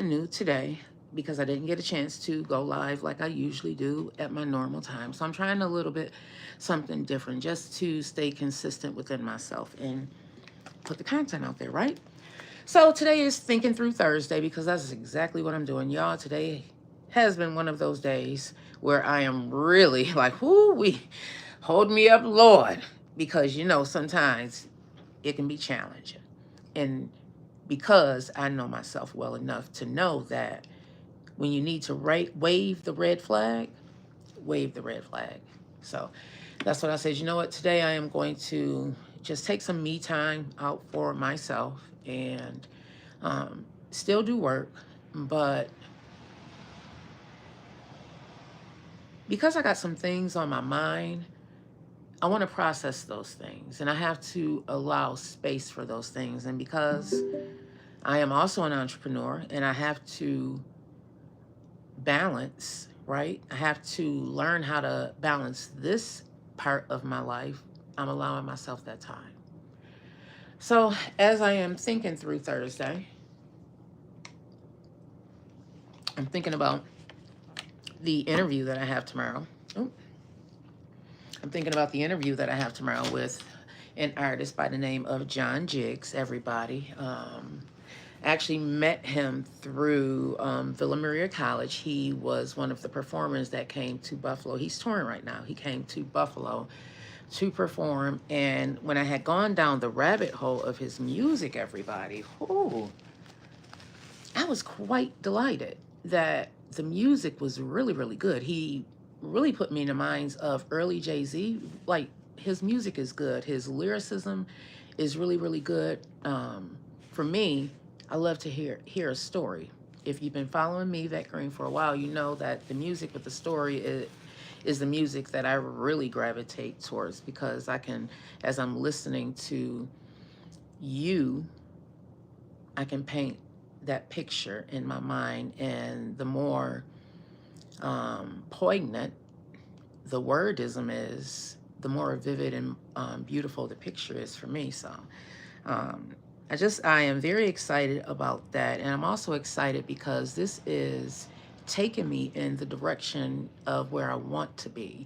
new today because I didn't get a chance to go live like I usually do at my normal time. So I'm trying a little bit something different just to stay consistent within myself and put the content out there, right? So today is Thinking Through Thursday because that's exactly what I'm doing. Y'all, today has been one of those days where I am really like, whoo, hold me up, Lord, because sometimes it can be challenging. And because I know myself well enough to know that when you need to wave the red flag, wave the red flag. So that's what I said. You know what? Today I am going to just take some me time out for myself and still do work. But because I got some things on my mind, I want to process those things and I have to allow space for those things. And because I am also an entrepreneur and I have to balance, right? I have to learn how to balance this part of my life. I'm allowing myself that time. So, as I am thinking through Thursday, I'm thinking about the interview that I have tomorrow. Oh, I'm thinking about the interview that I have tomorrow with an artist by the name of John Jiggs, everybody. Actually met him through Villa Maria College. He was one of the performers that came to Buffalo. He's touring right now. He came to Buffalo to perform. And when I had gone down the rabbit hole of his music, everybody, whoo, I was quite delighted that the music was really, really good. He really put me in the minds of early Jay-Z. Like, his music is good. His lyricism is really, really good. For me, I love to hear a story. If you've been following me, Vet Green, for a while, you know that the music with the story is the music that I really gravitate towards because I can, as I'm listening to you, I can paint that picture in my mind, and the more poignant the wordism is, the more vivid and beautiful the picture is for me. So um, I am very excited about that. And I'm also excited because this is taking me in the direction of where I want to be.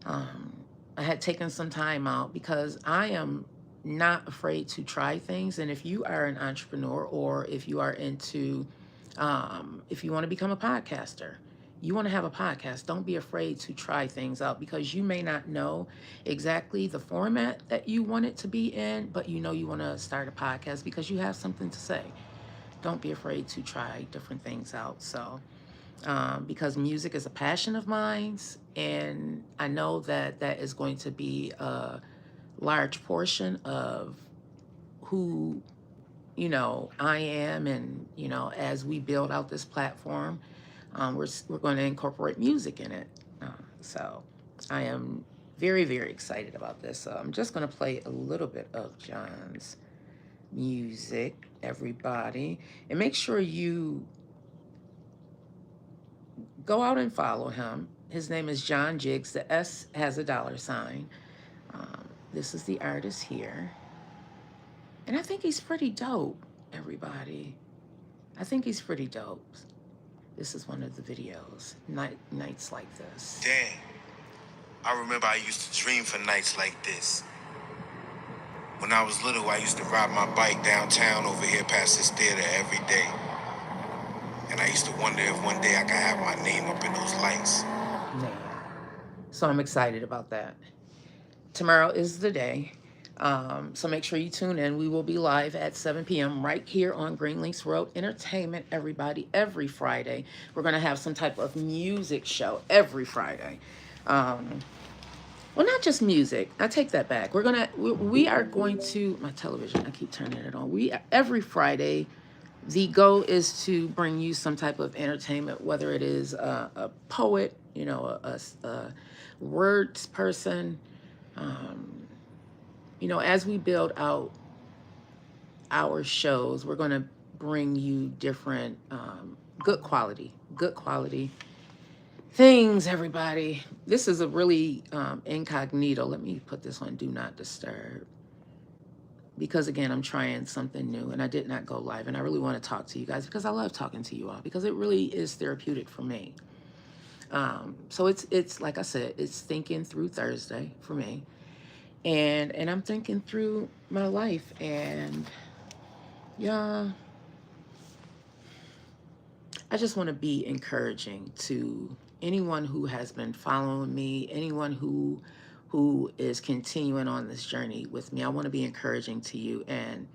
Um, I had taken some time out because I am not afraid to try things. And if you are an entrepreneur or if you are into, if you want to become a podcaster, you want to have a podcast, don't be afraid to try things out because you may not know exactly the format that you want it to be in, but you know you want to start a podcast because you have something to say. Don't be afraid to try different things out. So, because music is a passion of mine, and I know that that is going to be a large portion of who I am, and as we build out this platform, we're going to incorporate music in it. So I am very, very excited about this. So I'm just going to play a little bit of John's music, everybody, and make sure you go out and follow him. His name is John Jiggs. The S has a dollar sign. This is the artist here. And I think he's pretty dope, everybody. I think he's pretty dope. This is one of the videos. Nights like this. Damn. I remember I used to dream for nights like this. When I was little, I used to ride my bike downtown over here past this theater every day. And I used to wonder if one day I could have my name up in those lights. Man. So I'm excited about that. Tomorrow is the day. So make sure you tune in. We will be live at 7 p.m. right here on Green Links Road Entertainment, everybody, every Friday. We're going to have some type of music show every Friday. Well, not just music. I take that back. We are going to, my television, I keep turning it on. Every Friday, the goal is to bring you some type of entertainment, whether it is a poet, a words person. As we build out our shows, we're going to bring you different good quality things, everybody. This is a really incognito. Let me put this on Do Not Disturb because again, I'm trying something new and I did not go live. And I really want to talk to you guys because I love talking to you all because it really is therapeutic for me. So it's like I said, it's thinking through Thursday for me. And I'm thinking through my life, and yeah, I just want to be encouraging to anyone who has been following me, anyone who is continuing on this journey with me. I want to be encouraging to you, and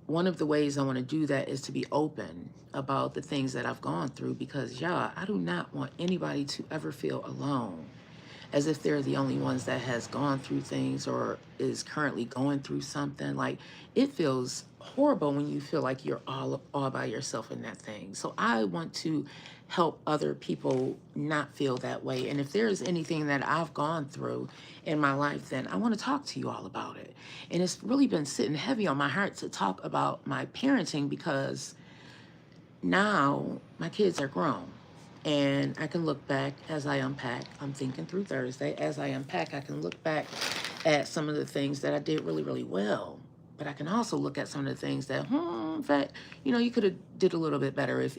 one of the ways I want to do that is to be open about the things that I've gone through because yeah, I do not want anybody to ever feel alone, as if they're the only ones that has gone through things or is currently going through something. Like, it feels horrible when you feel like you're all by yourself in that thing. So I want to help other people not feel that way. And if there's anything that I've gone through in my life, then I want to talk to you all about it. And it's really been sitting heavy on my heart to talk about my parenting because now my kids are grown and I can look back as I unpack. I'm thinking through Thursday. As I unpack, I can look back at some of the things that I did really, really well. But I can also look at some of the things that, in fact, you could have did a little bit better if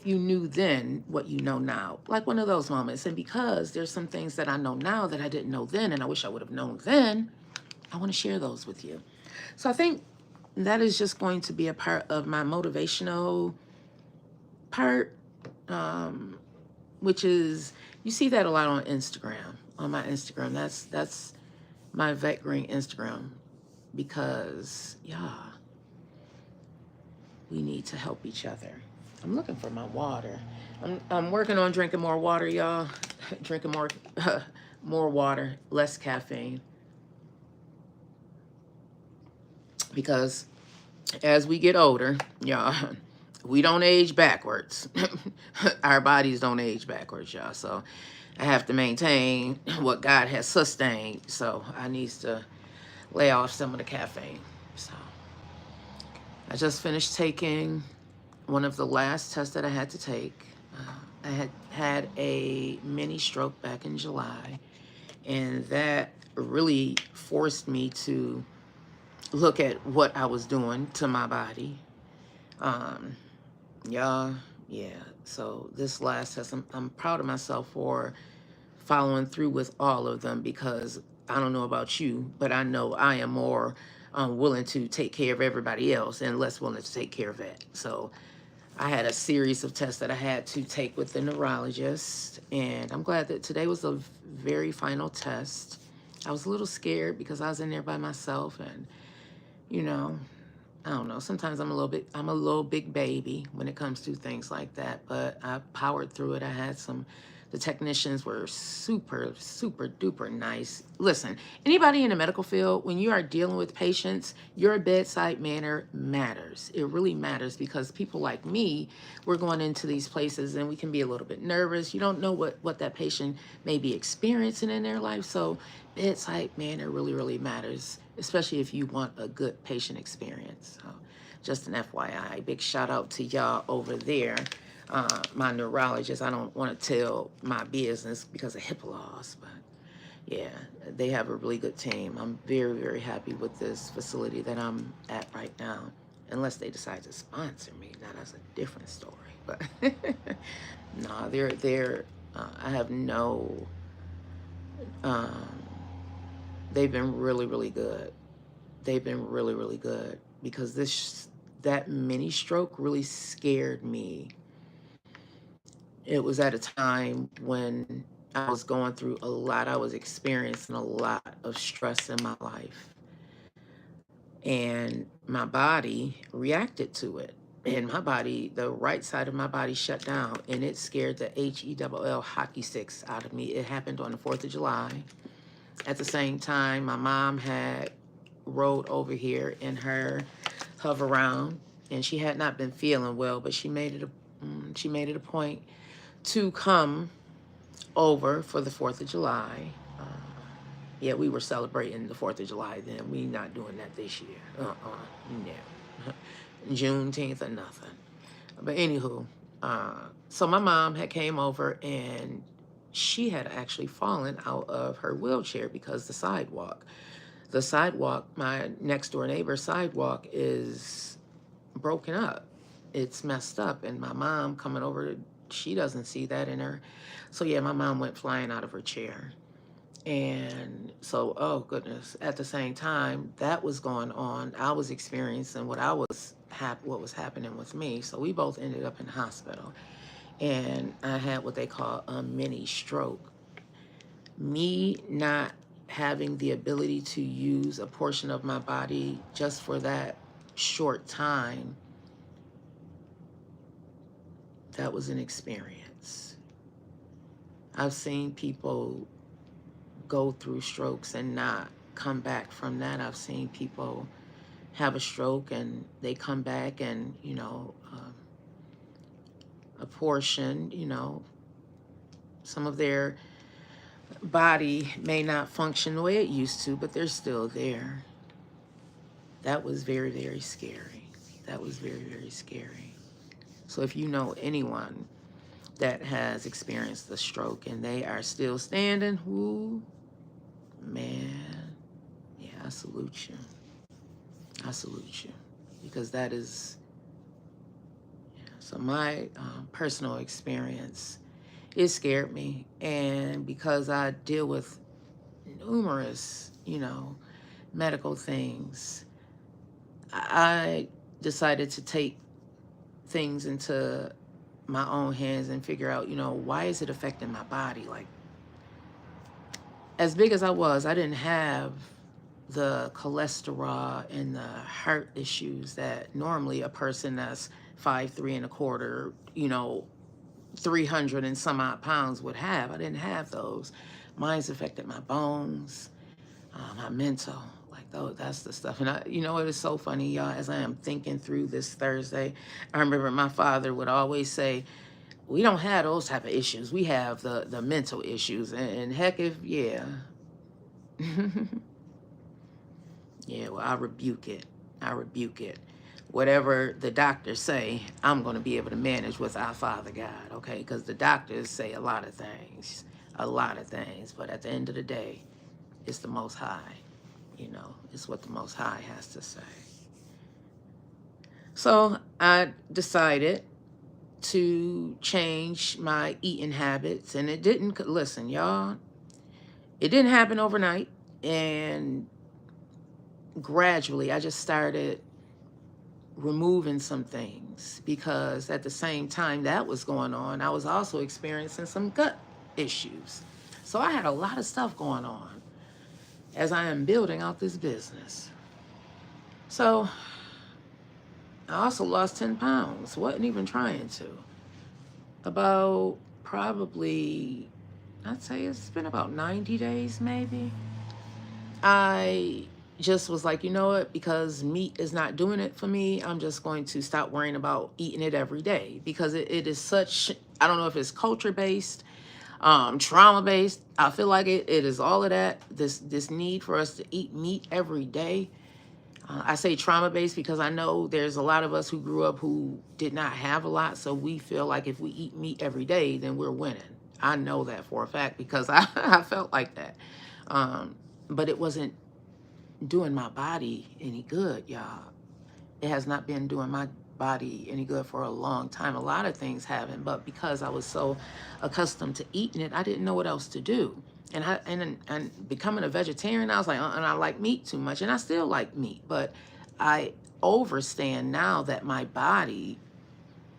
you knew then what you know now. Like one of those moments. And because there's some things that I know now that I didn't know then, and I wish I would have known then, I want to share those with you. So I think that is just going to be a part of my motivational part, um, which is, you see that a lot on Instagram, on my Instagram. That's my vet green Instagram because yeah, we need to help each other. I'm looking for my water. I'm working on drinking more water, y'all. Drinking more water, less caffeine, because as we get older, y'all, we don't age backwards. Our bodies don't age backwards, y'all. So I have to maintain what God has sustained. So I need to lay off some of the caffeine. So I just finished taking one of the last tests that I had to take. I had a mini stroke back in July, and that really forced me to look at what I was doing to my body. Um, yeah, yeah. So this last test, I'm proud of myself for following through with all of them because I don't know about you, but I know I am more willing to take care of everybody else and less willing to take care of it. So I had a series of tests that I had to take with the neurologist, and I'm glad that today was the very final test. I was a little scared because I was in there by myself, and you know, I don't know. Sometimes I'm a little big baby when it comes to things like that, but I powered through it. The technicians were super, super duper nice. Listen, anybody in the medical field, when you are dealing with patients, your bedside manner matters. It really matters because people like me, we're going into these places and we can be a little bit nervous. You don't know what that patient may be experiencing in their life. So bedside manner really, really matters, especially if you want a good patient experience. So just an FYI, big shout out to y'all over there. My neurologist, I don't want to tell my business because of HIPAA laws, but yeah, they have a really good team. I'm very, very happy with this facility that I'm at right now. Unless they decide to sponsor me, now that's a different story. But no, I have no. Um, they've been really, really good. They've been really, really good because that mini stroke really scared me. It was at a time when I was going through a lot. I was experiencing a lot of stress in my life. And my body reacted to it. And my body, the right side of my body shut down. And it scared the HELL hockey sticks out of me. It happened on the 4th of July. At the same time, my mom had rode over here in her hover round. And she had not been feeling well, but she made it a point to come over for the 4th of July. Uh, yeah, we were celebrating the 4th of July then. We not doing that this year. No. Juneteenth or nothing. But anywho, so my mom had came over and she had actually fallen out of her wheelchair because the sidewalk, my next door neighbor's sidewalk, is broken up. It's messed up. And my mom coming over, she doesn't see that in her. So yeah, my mom went flying out of her chair. And so, oh goodness, at the same time that was going on, I was experiencing what was happening with me. So we both ended up in the hospital. And I had what they call a mini stroke. Me not having the ability to use a portion of my body just for that short time, that was an experience. I've seen people go through strokes and not come back from that. I've seen people have a stroke and they come back and, a portion, some of their body may not function the way it used to, but they're still there. That was very, very scary. That was very, very scary. So if you know anyone that has experienced a stroke and they are still standing, whoo, man, yeah, I salute you. I salute you. Because that is, yeah. So my personal experience, it scared me. And because I deal with numerous, medical things, I decided to take things into my own hands and figure out, why is it affecting my body? Like, as big as I didn't have the cholesterol and the heart issues that normally a person that's 5'3" and a quarter, 300 and some odd pounds would have. I didn't have those. Mine's affected my bones, my mental. Like, though, that's the stuff. And it is so funny, y'all, as I am thinking through this Thursday, I remember my father would always say, we don't have those type of issues. We have the mental issues. And heck, if, yeah. Yeah, well, I rebuke it. I rebuke it. Whatever the doctors say, I'm going to be able to manage with our Father God, okay? Because the doctors say a lot of things. A lot of things. But at the end of the day, it's the Most High. It's what the Most High has to say. So I decided to change my eating habits. And it didn't, listen, y'all, it didn't happen overnight. And gradually, I just started removing some things, because at the same time that was going on, I was also experiencing some gut issues. So I had a lot of stuff going on as I am building out this business. So I also lost 10 pounds. Wasn't even trying to. About probably, I'd say it's been about 90 days maybe. I just was like, you know what, because meat is not doing it for me, I'm just going to stop worrying about eating it every day, because it is such, I don't know if it's culture based, trauma based. I feel like it is all of that, this need for us to eat meat every day. I say trauma based because I know there's a lot of us who grew up who did not have a lot, so we feel like if we eat meat every day, then we're winning. I know that for a fact because I felt like that. But it wasn't doing my body any good, y'all. It has not been doing my body any good for a long time. A lot of things haven't, but because I was so accustomed to eating it, I didn't know what else to do. And becoming a vegetarian, I was like, and I like meat too much, and I still like meat, but I overstand now that my body,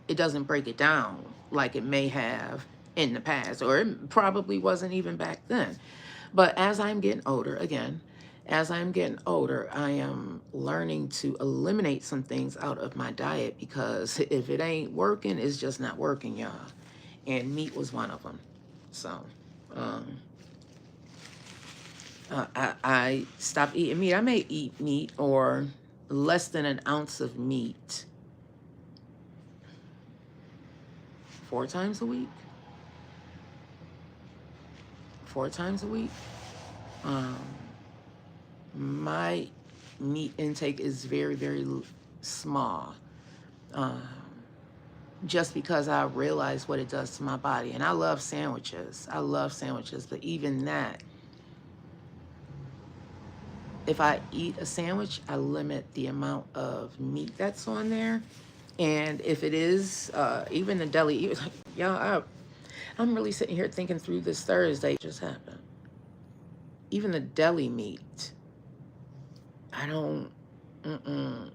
it doesn't break it down like it may have in the past, or it probably wasn't even back then. But as I'm getting older, again, as I'm getting older, I am learning to eliminate some things out of my diet, because if it ain't working, it's just not working, y'all. And meat was one of them. So, I stopped eating meat. I may eat meat, or less than an ounce of meat, 4 times a week. 4 times a week. Um, my meat intake is very, very small. Um, just because I realize what it does to my body. And I love sandwiches. I love sandwiches, but even that, if I eat a sandwich, I limit the amount of meat that's on there. And if it is, even the deli, y'all, I'm really sitting here thinking through this Thursday just happened. Even the deli meat, I don't, mm-mm.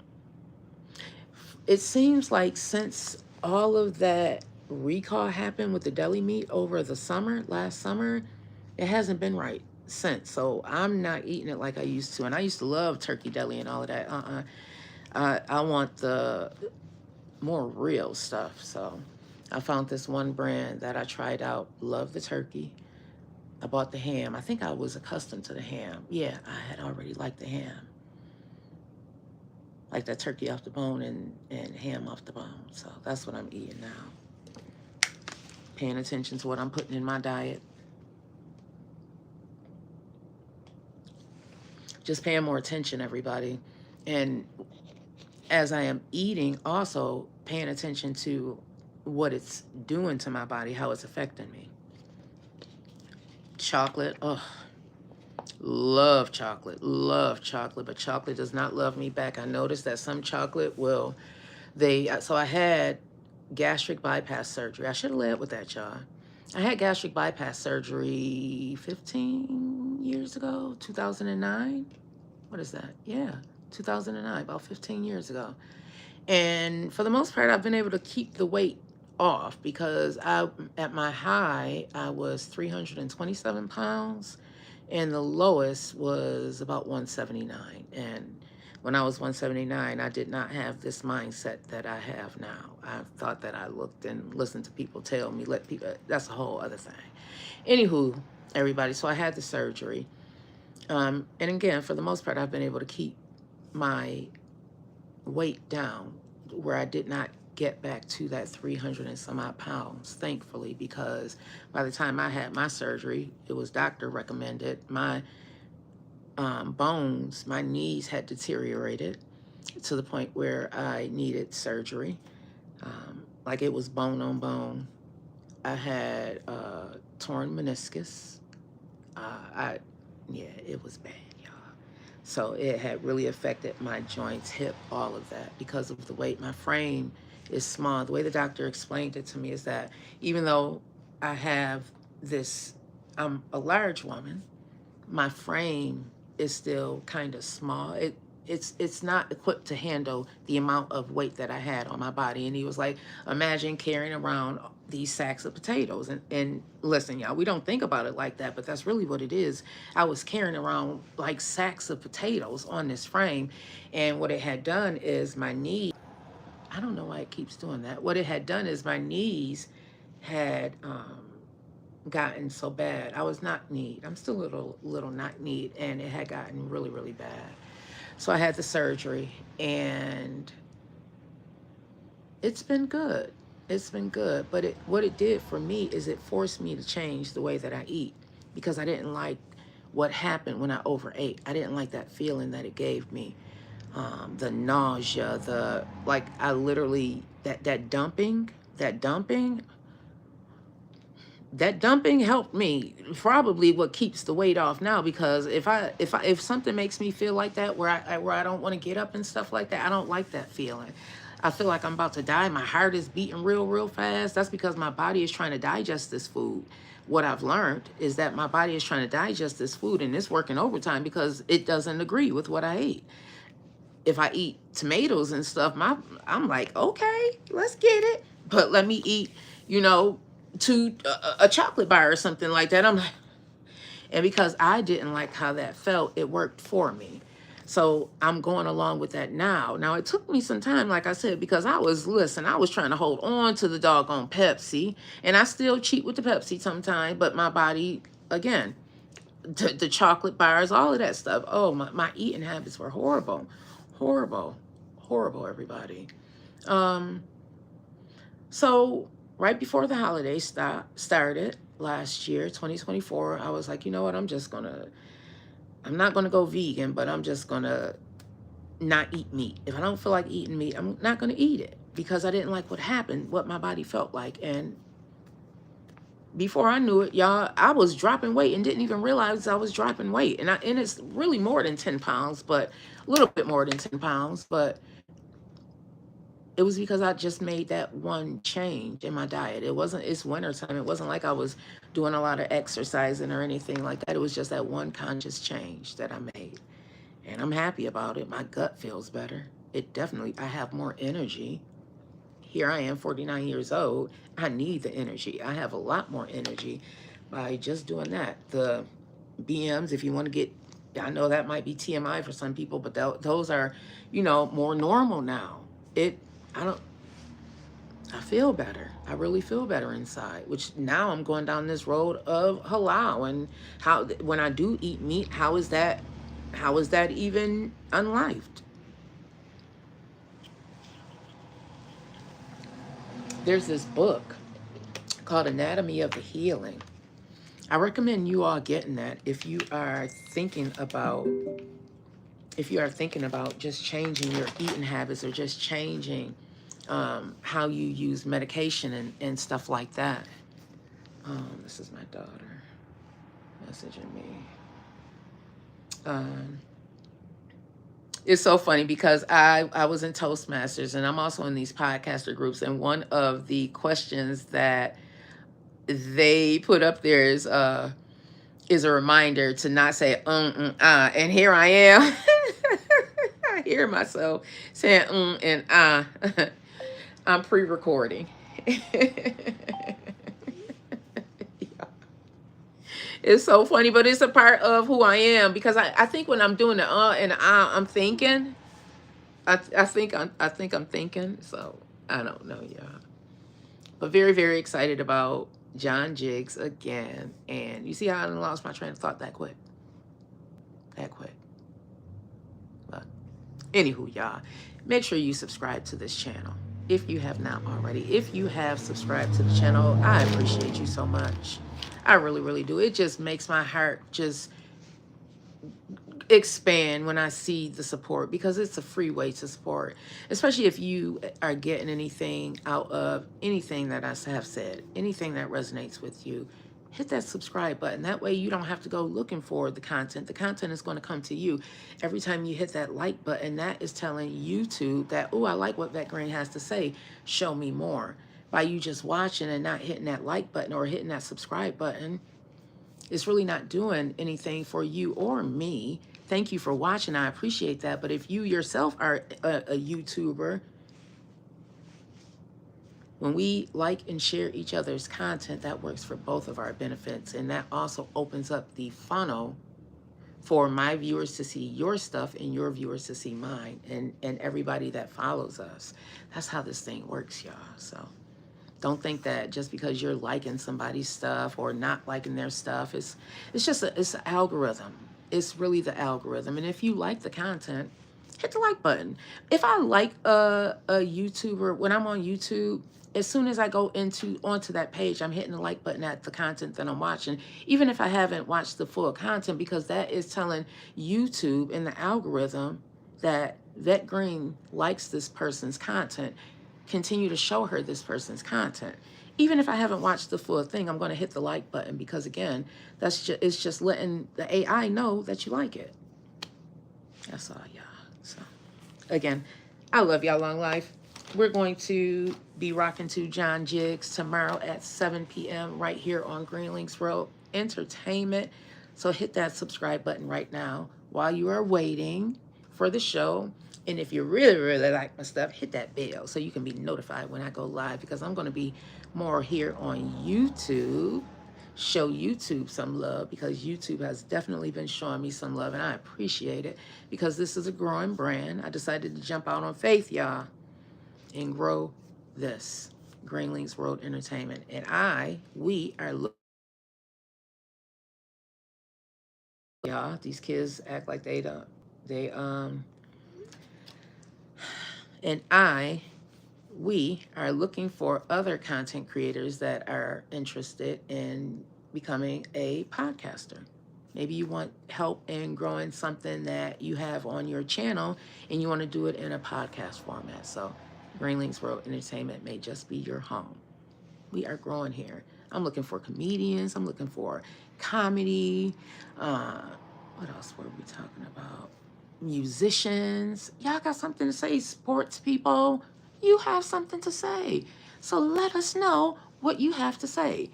It seems like since all of that recall happened with the deli meat over the summer, last summer, it hasn't been right since. So I'm not eating it like I used to. And I used to love turkey deli and all of that. I want the more real stuff. So I found this one brand that I tried out. Love the turkey. I bought the ham. I think I was accustomed to the ham. Yeah, I had already liked the ham. Like that turkey off the bone and ham off the bone. So that's what I'm eating now. Paying attention to what I'm putting in my diet. Just paying more attention, everybody. And as I am eating, also paying attention to what it's doing to my body, how it's affecting me. Chocolate, oh, love chocolate, but chocolate does not love me back. I noticed that some chocolate will, so I had gastric bypass surgery. I should have led with that, y'all. I had gastric bypass surgery 15 years ago, 2009. What is that? Yeah, 2009, about 15 years ago. And for the most part, I've been able to keep the weight off because at my high, I was 327 pounds and the lowest was about 179. And when I was 179, I did not have this mindset that I have now. I thought that I looked and listened to people tell me, let people, that's a whole other thing. Anywho, everybody, so I had the surgery. And again, for the most part, I've been able to keep my weight down where I did not get back to that 300 and some odd pounds, thankfully, because by the time I had my surgery, it was doctor recommended. My bones, my knees had deteriorated to the point where I needed surgery. Like it was bone on bone. I had torn meniscus. Yeah, it was bad, y'all. So it had really affected my joints, hip, all of that because of the weight. My frame is small. The way the doctor explained it to me is that even though I have this, I'm a large woman, my frame is still kind of small. It's not equipped to handle the amount of weight that I had on my body. And he was like, imagine carrying around these sacks of potatoes. And listen, y'all, we don't think about it like that, but that's really what it is. I was carrying around like sacks of potatoes on this frame. And what it had done is my knee, I don't know why it keeps doing that. What it had done is my knees had gotten so bad. I was not kneed. I'm still a little not kneed, and it had gotten really, really bad. So I had the surgery, and it's been good. It's been good. But what it did for me is it forced me to change the way that I eat because I didn't like what happened when I overate. I didn't like that feeling that it gave me. The nausea, like I literally, that dumping helped me, probably what keeps the weight off now, because if something makes me feel like that where I don't want to get up and stuff like that, I don't like that feeling. I feel like I'm about to die. My heart is beating real fast. That's because my body is trying to digest this food. What I've learned is that my body is trying to digest this food and it's working overtime because it doesn't agree with what I ate. If I eat tomatoes and stuff, I'm like, okay, let's get it. But let me eat, you know, a chocolate bar or something like that. I'm like, and because I didn't like how that felt, it worked for me. So I'm going along with that now. Now it took me some time, like I said, because I was trying to hold on to the doggone Pepsi, and I still cheat with the Pepsi sometimes, but my body, again, the chocolate bars, all of that stuff. Oh, my eating habits were horrible, horrible, horrible, everybody. So right before the holidays started last year, 2024, I was like, you know what? I'm not gonna go vegan, but I'm just gonna not eat meat. If I don't feel like eating meat, I'm not gonna eat it. because I didn't like what happened, what my body felt like. And before I knew it, y'all, I was dropping weight and didn't even realize I was dropping weight. And it's really more than 10 pounds, but a little bit more than 10 pounds. But it was because I just made that one change in my diet. It's wintertime. It wasn't like I was doing a lot of exercising or anything like that. It was just that one conscious change that I made. And I'm happy about it. My gut feels better. I have more energy. Here I am, 49 years old. I need the energy. I have a lot more energy by just doing that. The BMs, if you want to get, I know that might be TMI for some people, but those are, more normal now. It, I don't, I feel better. I really feel better inside, which now I'm going down this road of halal. And how, when I do eat meat, how is that even unlived? There's this book called Anatomy of the Healing. I recommend you all getting that if you are thinking about just changing your eating habits or just changing how you use medication and stuff like that. This is my daughter messaging me. Um, it's so funny because I was in Toastmasters and I'm also in these podcaster groups, and one of the questions that they put up there is a reminder to not say and here I am. I hear myself saying and I'm pre-recording. It's so funny, but it's a part of who I am, because I think when I'm doing the and I'm thinking, I think I'm thinking. So I don't know, y'all. But very, very excited about John Jiggs again. And you see how I lost my train of thought that quick? That quick. But anywho, y'all, make sure you subscribe to this channel if you have not already. If you have subscribed to the channel, I appreciate you so much. I really, really do. It just makes my heart just expand when I see the support, because it's a free way to support, especially if you are getting anything out of anything that I have said, anything that resonates with you. Hit that subscribe button. That way you don't have to go looking for the content. The content is going to come to you. Every time you hit that like button, that is telling YouTube that, oh, I like what Vet Green has to say. Show me more. By you just watching and not hitting that like button or hitting that subscribe button, it's really not doing anything for you or me. Thank you for watching. I appreciate that. But if you yourself are a YouTuber, when we like and share each other's content, that works for both of our benefits. And that also opens up the funnel for my viewers to see your stuff and your viewers to see mine, and everybody that follows us. That's how this thing works, y'all. So don't think that just because you're liking somebody's stuff or not liking their stuff, it's an algorithm. It's really the algorithm. And if you like the content, hit the like button. If I like a YouTuber, when I'm on YouTube, as soon as I go onto that page, I'm hitting the like button at the content that I'm watching, even if I haven't watched the full content, because that is telling YouTube in the algorithm that Vet Green likes this person's content. Continue to show her this person's content. Even if I haven't watched the full thing, I'm going to hit the like button, because again, it's just letting the AI know that you like it. That's all, y'all. So again, I love y'all. Long life. We're going to be rocking to John Jiggs tomorrow at 7 p.m. right here on Green Links Road Entertainment. So hit that subscribe button right now while you are waiting for the show. And if you really, really like my stuff, hit that bell so you can be notified when I go live, because I'm going to be more here on YouTube. Show YouTube some love, because YouTube has definitely been showing me some love, and I appreciate it, because this is a growing brand. I decided to jump out on faith, y'all, and grow this Green Links World Entertainment. And we are looking, y'all. These kids act like they don't. And we are looking for other content creators that are interested in becoming a podcaster. Maybe you want help in growing something that you have on your channel and you want to do it in a podcast format. So Greenlinks World Entertainment may just be your home. We are growing here. I'm looking for comedians. I'm looking for comedy. Uh, what else were we talking about? Musicians. Y'all got something to say? Sports people. You have something to say. So let us know what you have to say.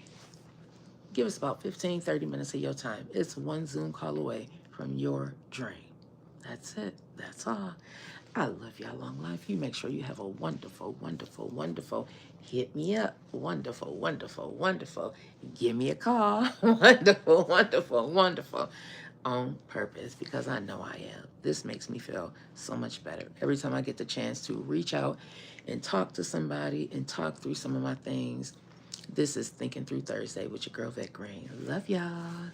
Give us about 15, 30 minutes of your time. It's one Zoom call away from your dream. That's it. That's all. I love y'all. Long life. You make sure you have a wonderful, wonderful, wonderful. Hit me up. Wonderful, wonderful, wonderful. Give me a call. Wonderful, wonderful, wonderful. On purpose, because I know I am. This makes me feel so much better. Every time I get the chance to reach out and talk to somebody and talk through some of my things. This is Thinking Through Thursday with your girl, Vet Green. Love y'all.